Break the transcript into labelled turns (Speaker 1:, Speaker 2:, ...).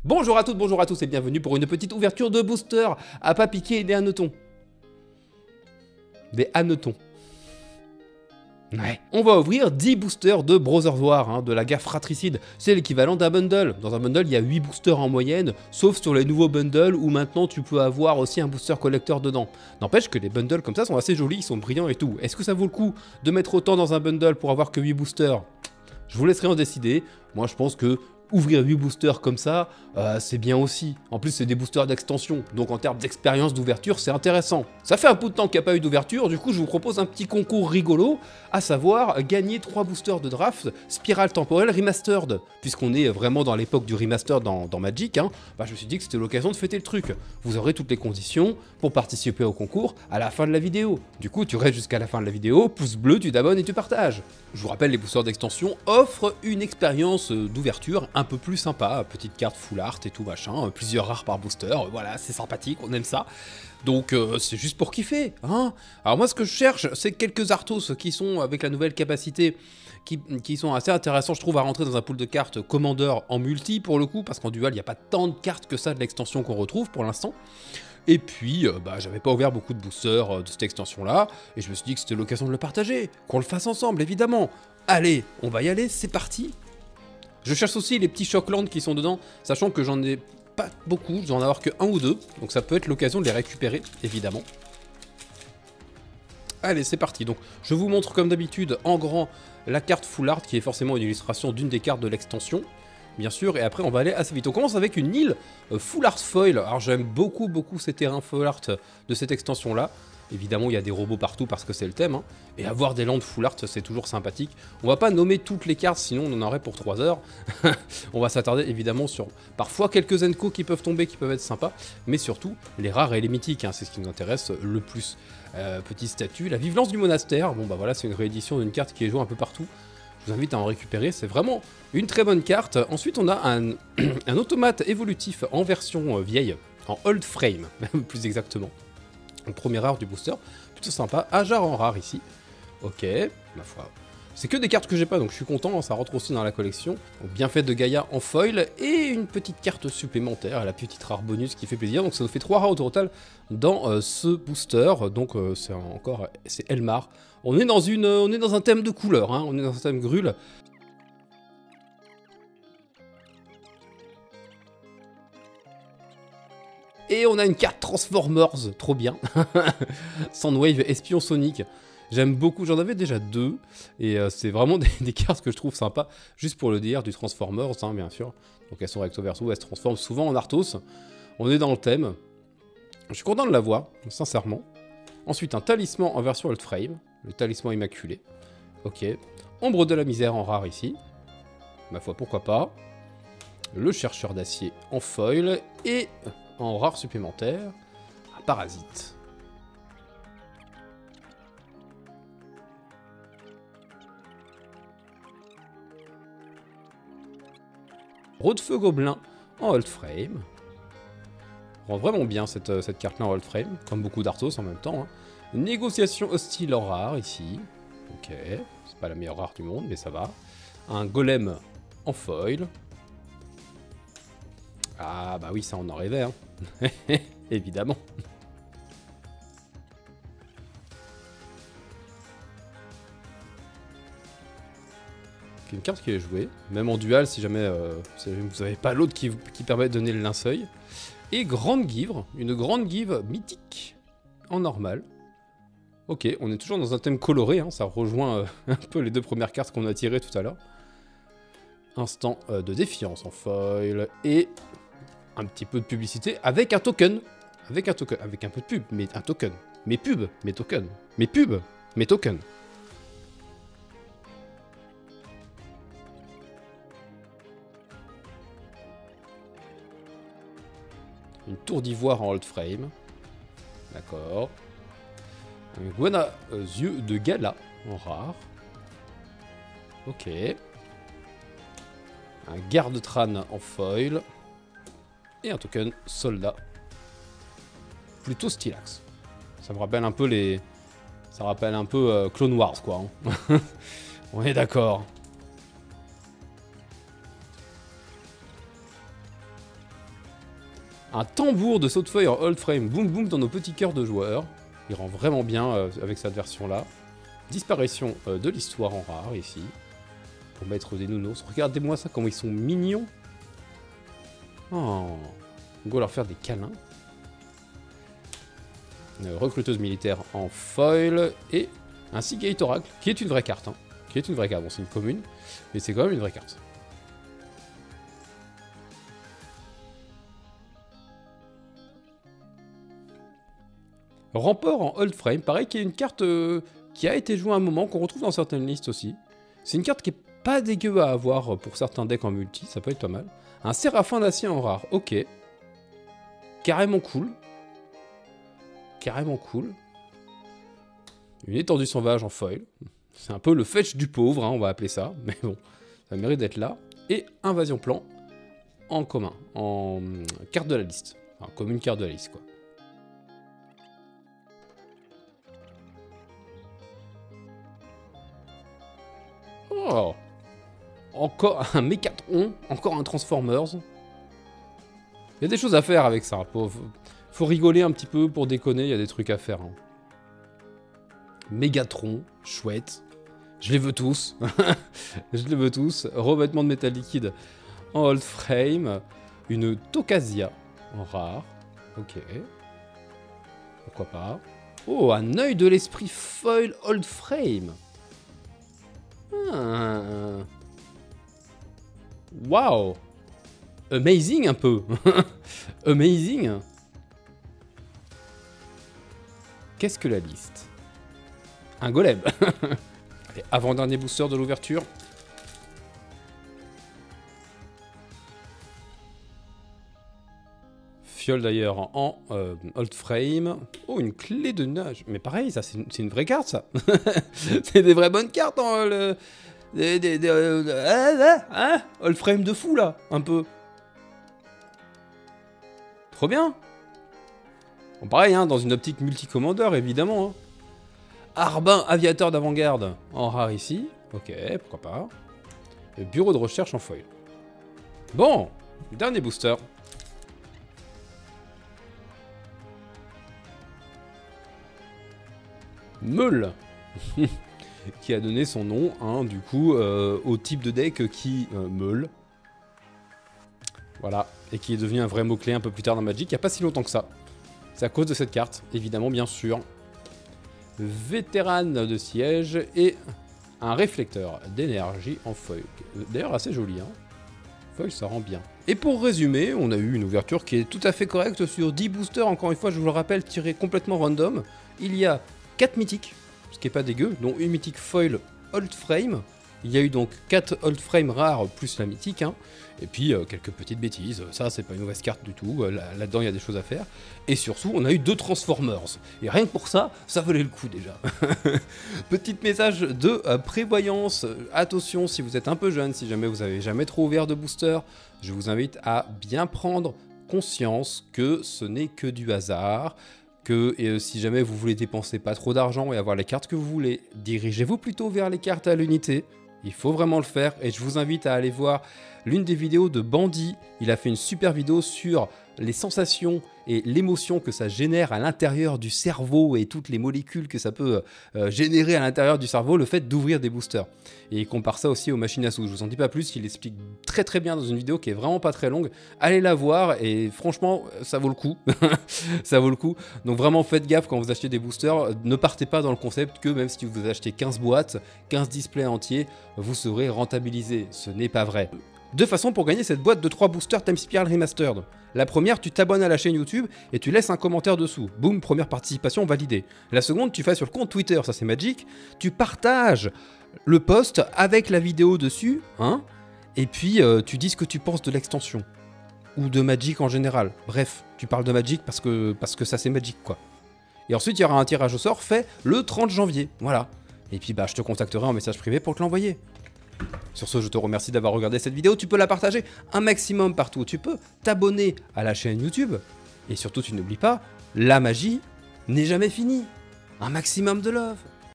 Speaker 1: Bonjour à toutes, bonjour à tous et bienvenue pour une petite ouverture de booster à pas piquer des hannetons. Des hannetons. Ouais. On va ouvrir 10 boosters de Brothers War, de la guerre fratricide. C'est l'équivalent d'un bundle. Dans un bundle, il y a 8 boosters en moyenne, sauf sur les nouveaux bundles où maintenant tu peux avoir aussi un booster collector dedans. N'empêche que les bundles comme ça sont assez jolis, ils sont brillants et tout. Est-ce que ça vaut le coup de mettre autant dans un bundle pour avoir que 8 boosters? Je vous laisserai en décider. Moi, je pense que ouvrir 8 boosters comme ça, c'est bien aussi. En plus, c'est des boosters d'extension, donc en termes d'expérience d'ouverture, c'est intéressant. Ça fait un bout de temps qu'il n'y a pas eu d'ouverture, du coup, je vous propose un petit concours rigolo, à savoir gagner 3 boosters de draft Spirale Temporelle Remastered. Puisqu'on est vraiment dans l'époque du remaster dans Magic, je me suis dit que c'était l'occasion de fêter le truc. Vous aurez toutes les conditions pour participer au concours à la fin de la vidéo. Du coup, tu restes jusqu'à la fin de la vidéo, pouce bleu, tu t'abonnes et tu partages. Je vous rappelle, les boosters d'extension offrent une expérience d'ouverture un peu plus sympa, petite carte full art et tout machin, plusieurs rares par booster, voilà, c'est sympathique, on aime ça. Donc c'est juste pour kiffer, Alors moi ce que je cherche, c'est quelques Arthos qui sont avec la nouvelle capacité, qui sont assez intéressants, je trouve, à rentrer dans un pool de cartes Commander en multi pour le coup, parce qu'en dual il n'y a pas tant de cartes que ça de l'extension qu'on retrouve pour l'instant. Et puis, j'avais pas ouvert beaucoup de boosters de cette extension-là, et je me suis dit que c'était l'occasion de le partager, qu'on le fasse ensemble, évidemment. Allez, on va y aller, c'est parti. Je cherche aussi les petits Shocklands qui sont dedans, sachant que j'en ai pas beaucoup, je dois en avoir que un ou deux, donc ça peut être l'occasion de les récupérer, évidemment. Allez, c'est parti. Donc, je vous montre comme d'habitude en grand la carte Full Art, qui est forcément une illustration d'une des cartes de l'extension. Bien sûr, et après on va aller assez vite. On commence avec une île Full Art Foil. Alors j'aime beaucoup ces terrains Full Art de cette extension-là. Évidemment, il y a des robots partout parce que c'est le thème. Et avoir des landes Full Art, c'est toujours sympathique. On va pas nommer toutes les cartes, sinon on en aurait pour 3 heures. On va s'attarder évidemment sur parfois quelques Enco qui peuvent tomber, qui peuvent être sympas. Mais surtout, les rares et les mythiques, c'est ce qui nous intéresse le plus. Petit statut, la Vivelance du Monastère. Bon bah voilà, c'est une réédition d'une carte qui est jouée un peu partout. Je vous invite à en récupérer, c'est vraiment une très bonne carte. Ensuite, on a un automate évolutif en version vieille, en old frame, plus exactement. Le premier rare du booster, plutôt sympa. Ajar en rare ici. Ok, ma foi. C'est que des cartes que j'ai pas, donc je suis content, ça rentre aussi dans la collection. Donc, bien fait de Gaïa en foil, et une petite carte supplémentaire, la petite rare bonus qui fait plaisir. Donc ça nous fait 3 rares au total dans ce booster. Donc c'est Elmar. On est dans un thème de couleur, on est dans un thème grul. Et on a une carte Transformers, trop bien. Soundwave Espion Sonic. J'aime beaucoup, j'en avais déjà 2, et c'est vraiment des cartes que je trouve sympas, juste pour le dire, du Transformers, bien sûr. Donc elles sont recto verso, elles se transforment souvent en Arthos. On est dans le thème. Je suis content de l'avoir, sincèrement. Ensuite, un talisman en version Old Frame, le talisman immaculé. Ok. Ombre de la misère en rare ici. Ma foi, pourquoi pas. Le chercheur d'acier en foil, et en rare supplémentaire, un parasite. Road-feu gobelin en old frame. Rend vraiment bien cette carte-là en old frame, comme beaucoup d'Arthos en même temps. Négociation hostile en rare ici. Ok, c'est pas la meilleure rare du monde, mais ça va. Un golem en foil. Ah bah oui, ça on en rêvait, évidemment. Une carte qui est jouée, même en dual si jamais vous n'avez pas l'autre qui permet de donner le linceul. Et grande givre, une grande givre mythique en normal. Ok, on est toujours dans un thème coloré, ça rejoint un peu les 2 premières cartes qu'on a tirées tout à l'heure. Instant de défiance en foil, et un petit peu de publicité avec un token. Avec un peu de pub, mais un token. Mais pub, mais token. Mais pub, mais token. Une tour d'ivoire en old frame. D'accord. Un guana yeux de gala en rare. Ok. Un garde-trâne en foil. Et un token soldat. Plutôt stylax. Ça me rappelle un peu les... Ça rappelle un peu Clone Wars, quoi. On est d'accord. Un tambour de saut-feuille en old frame, boum boum dans nos petits cœurs de joueurs. Il rend vraiment bien avec cette version-là. Disparition de l'histoire en rare ici. Pour mettre des nounours. Regardez-moi ça, comment ils sont mignons. Oh. On va leur faire des câlins. Une recruteuse militaire en foil. Et un Seagate Oracle, qui est une vraie carte. Hein. Qui est une vraie carte. Bon, c'est une commune, mais c'est quand même une vraie carte. Rampeur en old frame, pareil, qui est une carte qui a été jouée à un moment, qu'on retrouve dans certaines listes aussi. C'est une carte qui est pas dégueu à avoir pour certains decks en multi, ça peut être pas mal. Un Séraphin d'acier en rare, ok. Carrément cool. Carrément cool. Une étendue sauvage en foil. C'est un peu le fetch du pauvre, hein, on va appeler ça. Mais bon, ça mérite d'être là. Et Invasion Plan en commun, en carte de la liste. Enfin, comme une carte de la liste, quoi. Oh, encore un Mécatron, encore un Transformers. Il y a des choses à faire avec ça. Faut rigoler un petit peu pour déconner, il y a des trucs à faire. Hein. Mégatron, chouette. Je les veux tous. Je les veux tous. Revêtement de métal liquide en old frame. Une Tokasia en rare. Ok. Pourquoi pas. Oh, un œil de l'esprit foil old frame. Wow. Amazing un peu. Amazing. Qu'est-ce que la liste? Un golem. Allez, avant-dernier booster de l'ouverture. Fiole d'ailleurs en old frame. Oh, une clé de nage. Mais pareil, ça c'est une vraie carte, ça. C'est des vraies bonnes cartes. Hein, hein, old frame de fou, là, un peu. Trop bien. Bon, pareil, hein, dans une optique multicommandeur, évidemment. Hein. Arbin, aviateur d'avant-garde en rare ici. Ok, pourquoi pas. Et bureau de recherche en foil. Bon, dernier booster. Meule. Qui a donné son nom, hein, du coup, au type de deck qui meule. Voilà, et qui est devenu un vrai mot-clé un peu plus tard dans Magic, il n'y a pas si longtemps que ça. C'est à cause de cette carte, évidemment, bien sûr. Vétéran de siège et un réflecteur d'énergie en foil. D'ailleurs, assez joli, hein. Foil, ça rend bien. Et pour résumer, on a eu une ouverture qui est tout à fait correcte sur 10 boosters, encore une fois, je vous le rappelle, tirés complètement random. Il y a 4 mythiques, ce qui est pas dégueu, dont une mythique foil old frame. Il y a eu donc 4 old frame rares plus la mythique, hein. Et puis quelques petites bêtises, ça c'est pas une mauvaise carte du tout, là-dedans il y a des choses à faire. Et surtout on a eu 2 Transformers, et rien que pour ça, ça valait le coup déjà. Petit message de prévoyance, attention si vous êtes un peu jeune, si jamais vous avez jamais trop ouvert de booster, je vous invite à bien prendre conscience que ce n'est que du hasard, que si jamais vous voulez dépenser pas trop d'argent et avoir les cartes que vous voulez, dirigez-vous plutôt vers les cartes à l'unité. Il faut vraiment le faire et je vous invite à aller voir l'une des vidéos de Bandy. Il a fait une super vidéo sur les sensations et l'émotion que ça génère à l'intérieur du cerveau et toutes les molécules que ça peut générer à l'intérieur du cerveau, le fait d'ouvrir des boosters. Et il compare ça aussi aux machines à sous. Je vous en dis pas plus, il l'explique très très bien dans une vidéo qui est vraiment pas très longue. Allez la voir et franchement, ça vaut le coup. Ça vaut le coup. Donc vraiment faites gaffe quand vous achetez des boosters. Ne partez pas dans le concept que même si vous achetez 15 boîtes, 15 displays entiers, vous serez rentabilisé. Ce n'est pas vrai. Deux façons pour gagner cette boîte de 3 boosters Time Spiral Remastered. La première, tu t'abonnes à la chaîne YouTube et tu laisses un commentaire dessous. Boum, première participation validée. La seconde, tu fais sur le compte Twitter, ça c'est Magic, tu partages le post avec la vidéo dessus, hein, et puis tu dis ce que tu penses de l'extension. Ou de Magic en général. Bref, tu parles de Magic parce que ça c'est Magic, quoi. Et ensuite, il y aura un tirage au sort fait le 30 janvier, voilà. Et puis bah, je te contacterai en message privé pour te l'envoyer. Sur ce, je te remercie d'avoir regardé cette vidéo, tu peux la partager un maximum partout où tu peux, t'abonner à la chaîne YouTube, et surtout tu n'oublies pas, la magie n'est jamais finie. Un maximum de love.